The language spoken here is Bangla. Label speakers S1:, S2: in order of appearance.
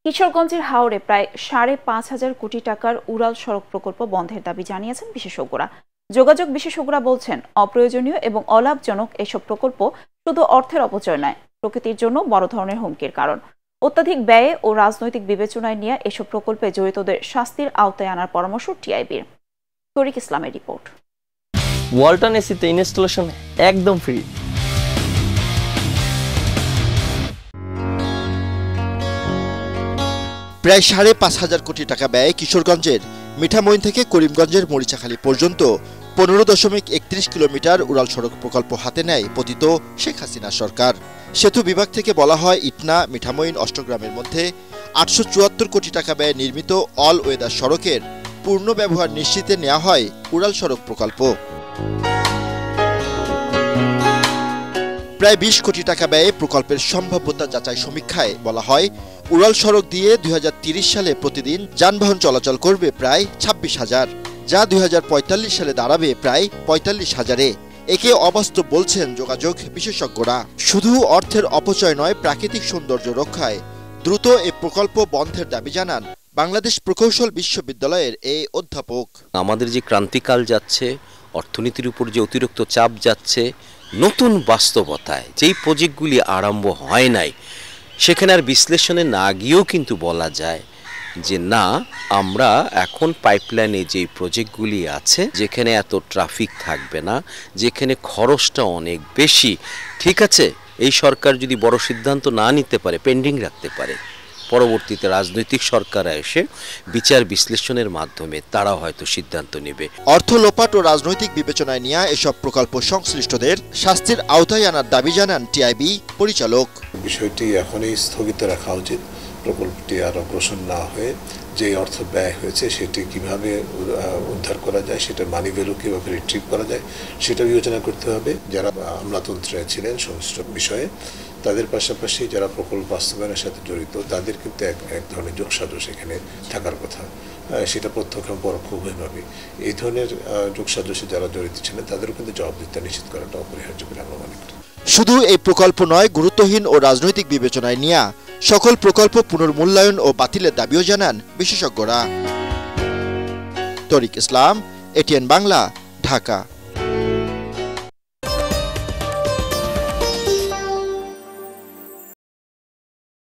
S1: কিশোরগঞ্জের হাওরে প্রায় ৫,৫০০ কোটি টাকার উড়াল সড়ক প্রকল্প বন্ধের দাবি জানিয়েছেন বিশেষজ্ঞরা। যোগাযোগ বিশেষজ্ঞরা বলছেন, অপ্রয়োজনীয় এবং অলাভজনক এসব প্রকল্প শুধু অর্থের অপচয় নয়, প্রকৃতির জন্য বড় ধরনের হুমকির কারণ। অত্যাধিক ব্যয়ে ও রাজনৈতিক বিবেচনায় নিয়ে এসব প্রকল্পে জড়িতদের শাস্তির আওতায় আনার পরামর্শ টিআইবির। তরিক ইসলামের রিপোর্ট।
S2: ওয়ালটন এসিতে ইনস্টলেশন একদম ফ্রি।
S3: প্রায় ৫,৫০০ কোটি টাকা ব্যয়ে কিশোরগঞ্জের মিঠামইন থেকে করিমগঞ্জের মরিচাখালী পর্যন্ত ১৫.৩১ কিলোমিটার উড়াল সড়ক প্রকল্প হাতে নেয় পতিত শেখ হাসিনা সরকার। সেতু বিভাগ থেকে বলা হয়, ইটনা মিঠামইন অষ্টগ্রামের মধ্যে ৮৭৪ কোটি টাকা ব্যয়ে নির্মিত অল ওয়েদার সড়কের পূর্ণ ব্যবহার নিশ্চিতে নেওয়া হয় উড়াল সড়ক প্রকল্প। প্রায় ২০ কোটি টাকা ব্যয়ে প্রকল্পের সম্ভাব্যতা যাচাই সমীক্ষায় বলা হয়, উড়াল সড়ক দিয়ে ২০৩০ সালে প্রতিদিন যানবাহন চলাচল করবে প্রায় ২৬,০০০, যা ২০৪৫ সালে দাঁড়াবে প্রায় ৪৫,০০০-এ। একে অবাস্তব বলছেন যোগাযোগ বিশেষজ্ঞরা। শুধু অর্থের অপচয় নয়, প্রাকৃতিক সৌন্দর্য রক্ষায় দ্রুত এ প্রকল্প বন্ধের দাবি জানান বাংলাদেশ প্রকৌশল বিশ্ববিদ্যালয়ের এই অধ্যাপক।
S4: আমাদের যে ক্রান্তিকাল যাচ্ছে, অর্থনীতির উপর যে অতিরিক্ত চাপ যাচ্ছে, নতুন বাস্তবতায় যেই প্রজেক্টগুলি আরম্ভ হয় নাই, সেখানে আর বিশ্লেষণে না গিয়েও কিন্তু বলা যায় যে না, আমরা এখন পাইপলাইনে যেই প্রজেক্টগুলি আছে, যেখানে এত ট্রাফিক থাকবে না, যেখানে খরচটা অনেক বেশি, ঠিক আছে, এই সরকার যদি বড় সিদ্ধান্ত না নিতে পারে, পেন্ডিং রাখতে পারে, পরবর্তীতে রাজনৈতিক সরকার এসে বিচার বিশ্লেষণের মাধ্যমে তারা হয়তো সিদ্ধান্ত নেবে।
S3: অর্থ লোপাট ও রাজনৈতিক বিবেচনায় নিয়ে এসব প্রকল্প সংশ্লিষ্টদের শাস্তির আওতায় আনার দাবি জানান টিআইবি পরিচালক।
S5: বিষয়টি এখনই স্থগিত রাখা উচিত। প্রকল্পটি আর অগ্রসর না হয়ে যে অর্থ ব্যয় হয়েছে সেটি কিভাবে উদ্ধার করা যায়, সেটার মানি ভ্যালু কীভাবে রিট্রিভ করা যায় সেটা বিবেচনা করতে হবে। যারা আমলাতন্ত্রে ছিলেন সংশ্লিষ্ট বিষয়ে, তাদের পাশাপাশি যারা প্রকল্প বাস্তবায়নের সাথে জড়িত, তাদের কিন্তু এক ধরনের যোগসাজশ এখানে থাকার কথা। সেটা প্রত্যক্ষ পরোক্ষ উভয়ভাবে এই ধরনের যোগসাজশে যারা জড়িত ছিলেন তাদেরও কিন্তু জবাবদিহিতা নিশ্চিত করাটা অপরিহার্য বলে আমরা মনে করি।
S3: শুধু এই প্রকল্প নয়, গুরুত্বহীন ও রাজনৈতিক বিবেচনায় নিয়ে সকল প্রকল্প পুনর্মূল্যায়ন ও বাতিলের দাবিও জানান বিশেষজ্ঞরা। তরিক ইসলাম, এটিএন বাংলা, ঢাকা।